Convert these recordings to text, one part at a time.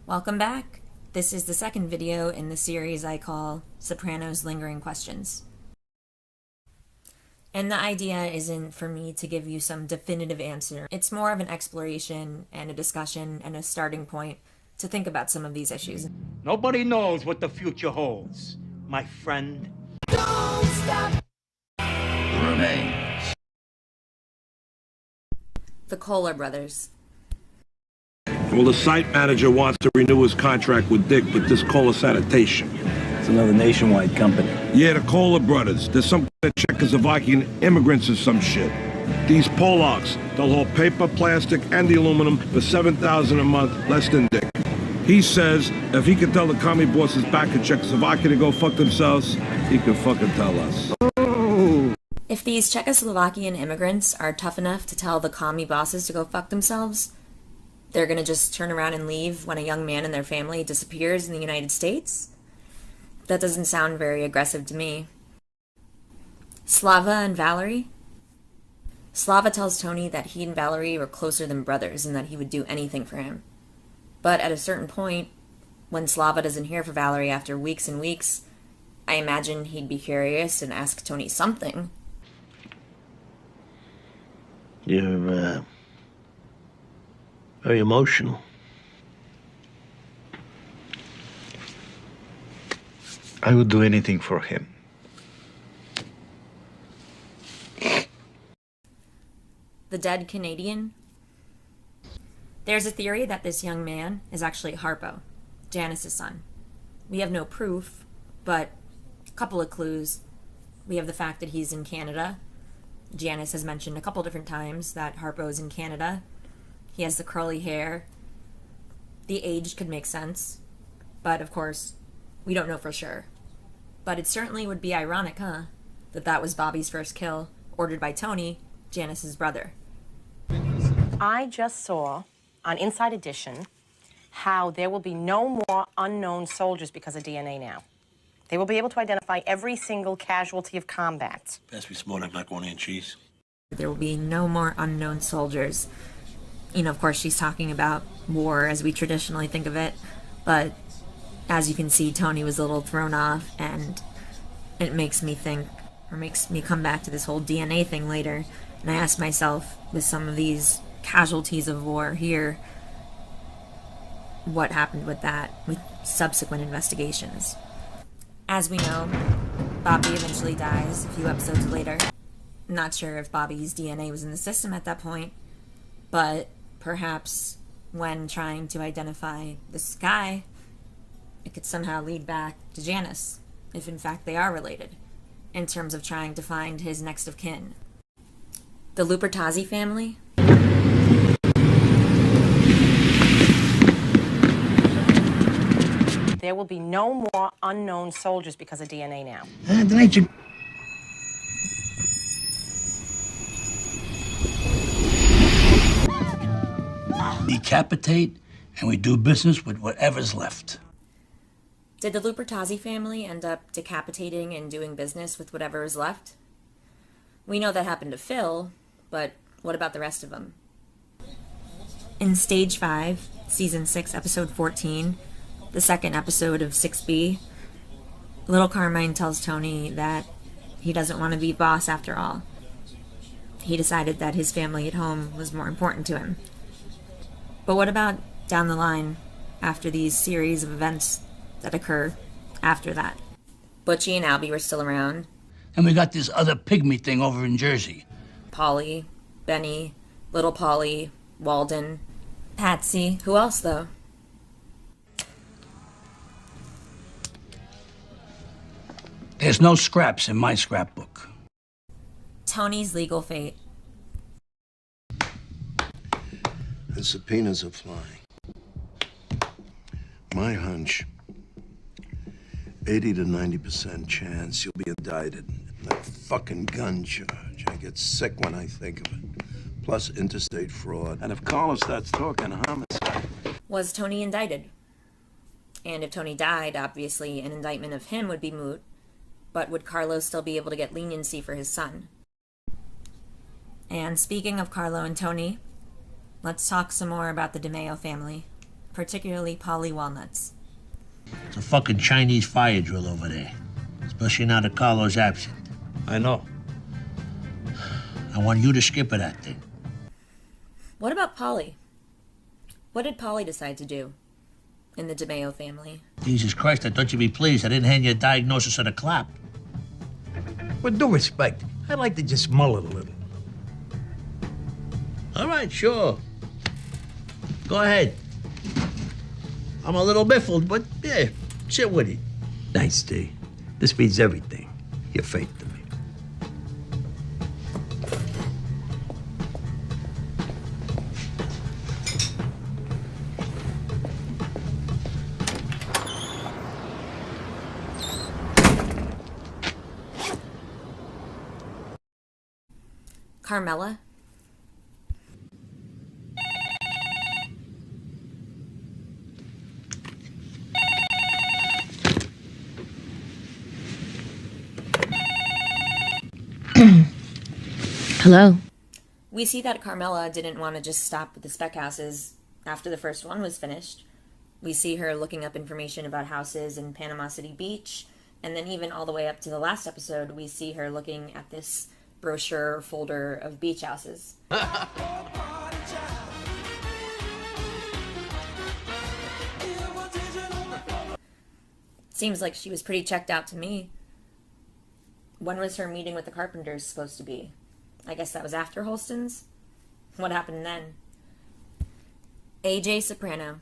Welcome back. This is the second video in the series I call Sopranos Lingering Questions. And the idea isn't for me to give you some definitive answer. It's more of an exploration and a discussion and a starting point to think about some of these issues. Nobody knows what the future holds, my friend. Don't stop. Remains. The Kolar Brothers. Well, the site manager wants to renew his contract with Dick, but this Kolar Sanitation. It's another nationwide company. Yeah, the Kolar Brothers. There's some kind of Czechoslovakian immigrants or some shit. These Polacks, they'll haul paper, plastic, and the aluminum for $7,000 a month, less than Dick. He says if he can tell the commie bosses back in Czechoslovakia to go fuck themselves, he can fucking tell us. If these Czechoslovakian immigrants are tough enough to tell the commie bosses to go fuck themselves, they're gonna just turn around and leave when a young man and their family disappears in the United States? That doesn't sound very aggressive to me. Slava and Valery? Slava tells Tony that he and Valery were closer than brothers and that he would do anything for him. But at a certain point, when Slava doesn't hear from Valery after weeks and weeks, I imagine he'd be curious and ask Tony something. You're, very emotional. I would do anything for him. The dead Canadian? There's a theory that this young man is actually Harpo, Janice's son. We have no proof, but a couple of clues. We have the fact that he's in Canada. Janice has mentioned a couple different times that Harpo is in Canada. He has the curly hair. The age could make sense, but of course, we don't know for sure. But it certainly would be ironic, huh? That was Bobby's first kill, ordered by Tony, Janice's brother. I just saw on Inside Edition how there will be no more unknown soldiers because of DNA now. They will be able to identify every single casualty of combat. Best be smart, I'm not going in cheese. There will be no more unknown soldiers. You know, of course, she's talking about war as we traditionally think of it, but as you can see, Tony was a little thrown off, and it makes me think, or makes me come back to this whole DNA thing later, and I ask myself, with some of these casualties of war here, what happened with that, with subsequent investigations. As we know, Bobby eventually dies a few episodes later. I'm not sure if Bobby's DNA was in the system at that point, but perhaps when trying to identify this guy, it could somehow lead back to Janice, if in fact they are related, in terms of trying to find his next of kin. The Lupertazzi family? There will be no more unknown soldiers because of DNA now. Decapitate, and we do business with whatever's left. Did the Lupertazzi family end up decapitating and doing business with whatever is left? We know that happened to Phil, but what about the rest of them? In Stage 5, Season 6, Episode 14, the second episode of 6B, little Carmine tells Tony that he doesn't want to be boss after all. He decided that his family at home was more important to him. But what about down the line, after these series of events that occur after that? Butchie and Albie were still around. And we got this other pygmy thing over in Jersey. Polly, Benny, Little Polly, Walden, Patsy. Who else, though? There's no scraps in my scrapbook. Tony's legal fate. The subpoenas are flying. My hunch, 80 to 90% chance you'll be indicted. That fucking gun charge. I get sick when I think of it. Plus interstate fraud. And if Carlos starts talking homicide. Was Tony indicted? And if Tony died, obviously an indictment of him would be moot. But would Carlo still be able to get leniency for his son? And speaking of Carlo and Tony, let's talk some more about the DiMeo family. particularly Polly Walnuts. It's a fucking Chinese fire drill over there, especially now that Carlo's absent. I know. I want you to skip that thing. What about Polly? What did Polly decide to do in the DiMeo family? Jesus Christ, I thought you'd be pleased I didn't hand you a diagnosis of the clap. With due respect, I'd like to just mull it a little. All right, sure. Go ahead. I'm a little biffled, but yeah, sit with it. Thanks, D. This means everything. Your faith to me. Carmela? Hello? We see that Carmela didn't want to just stop with the spec houses after the first one was finished. We see her looking up information about houses in Panama City Beach, and then even all the way up to the last episode, we see her looking at this brochure folder of beach houses. Seems like she was pretty checked out to me. When was her meeting with the Carpenters supposed to be? I guess that was after Holston's? What happened then? AJ Soprano.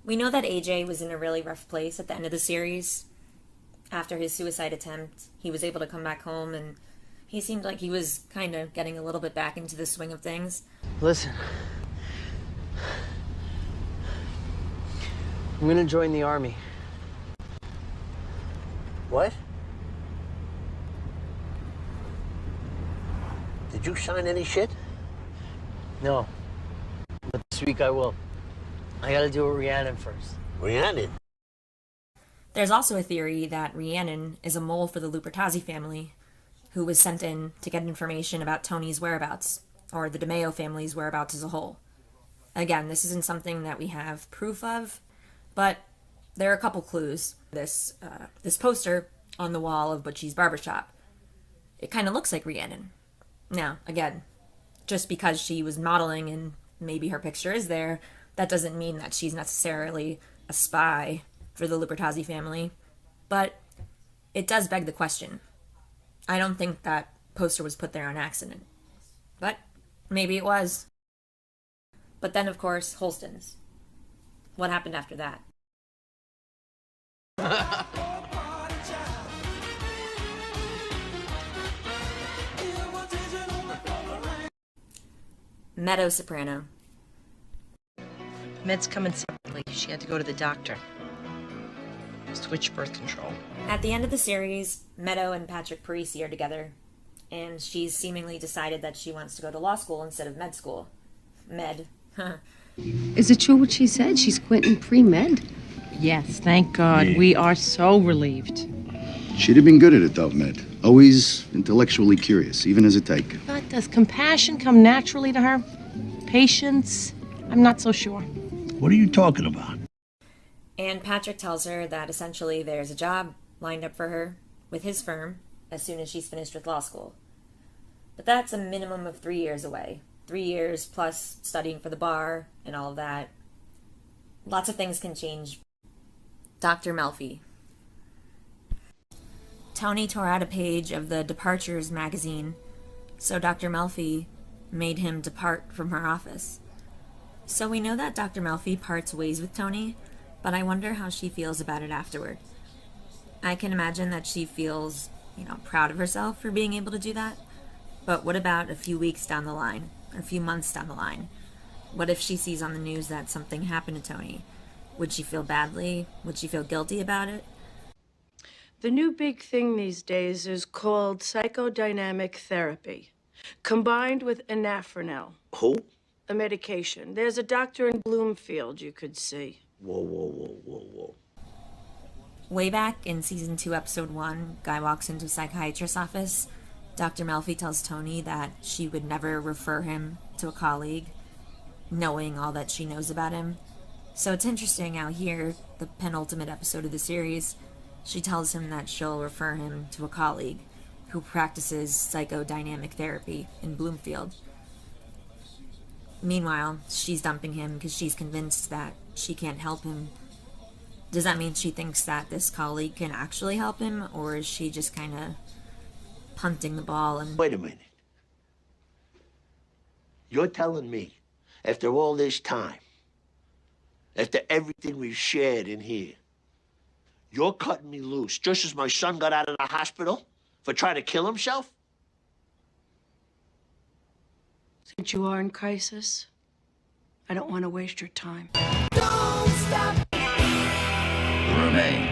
We know that AJ was in a really rough place at the end of the series. After his suicide attempt, he was able to come back home, and he seemed like he was kind of getting a little bit back into the swing of things. Listen, I'm gonna join the army. What? Did you sign any shit? No, but this week I will. I gotta do it with Rhiannon first. Rhiannon? There's also a theory that Rhiannon is a mole for the Lupertazzi family, who was sent in to get information about Tony's whereabouts, or the DiMeo family's whereabouts as a whole. Again, this isn't something that we have proof of, but there are a couple clues. This poster on the wall of Butchie's barbershop. It kind of looks like Rhiannon. Now, again, just because she was modeling and maybe her picture is there, that doesn't mean that she's necessarily a spy for the Lupertazzi family. But it does beg the question. I don't think that poster was put there on accident. But maybe it was. But then, of course, Holston's. What happened after that? Meadow Soprano. Meds come in separately. She had to go to the doctor. Switch birth control. At the end of the series, Meadow and Patrick Parisi are together, and she's seemingly decided that she wants to go to law school instead of med school. Med. Is it true what she said? She's quitting pre-med? Yes, thank God. Yeah. We are so relieved. She'd have been good at it, though, Med. Always intellectually curious, even as a tyke. But does compassion come naturally to her? Patience? I'm not so sure. What are you talking about? And Patrick tells her that essentially there's a job lined up for her with his firm as soon as she's finished with law school. But that's a minimum of 3 years away. 3 years plus studying for the bar and all of that. Lots of things can change. Dr. Melfi. Tony tore out a page of the Departures magazine, so Dr. Melfi made him depart from her office. So we know that Dr. Melfi parts ways with Tony, but I wonder how she feels about it afterward. I can imagine that she feels, proud of herself for being able to do that. But what about a few weeks down the line, or a few months down the line? What if she sees on the news that something happened to Tony? Would she feel badly? Would she feel guilty about it? The new big thing these days is called psychodynamic therapy, combined with anafranil. Who? A medication. There's a doctor in Bloomfield you could see. Whoa. Way back in season 2, episode 1, Guy walks into a psychiatrist's office Dr. Melfi tells Tony that she would never refer him to a colleague, knowing all that she knows about him. So it's interesting how here, the penultimate episode of the series, she tells him that she'll refer him to a colleague who practices psychodynamic therapy in Bloomfield. Meanwhile, she's dumping him because she's convinced that she can't help him. Does that mean she thinks that this colleague can actually help him, or is she just kind of punting the ball and... Wait a minute. You're telling me, after all this time, after everything we've shared in here, you're cutting me loose just as my son got out of the hospital for trying to kill himself? Since you are in crisis, I don't want to waste your time. Remain.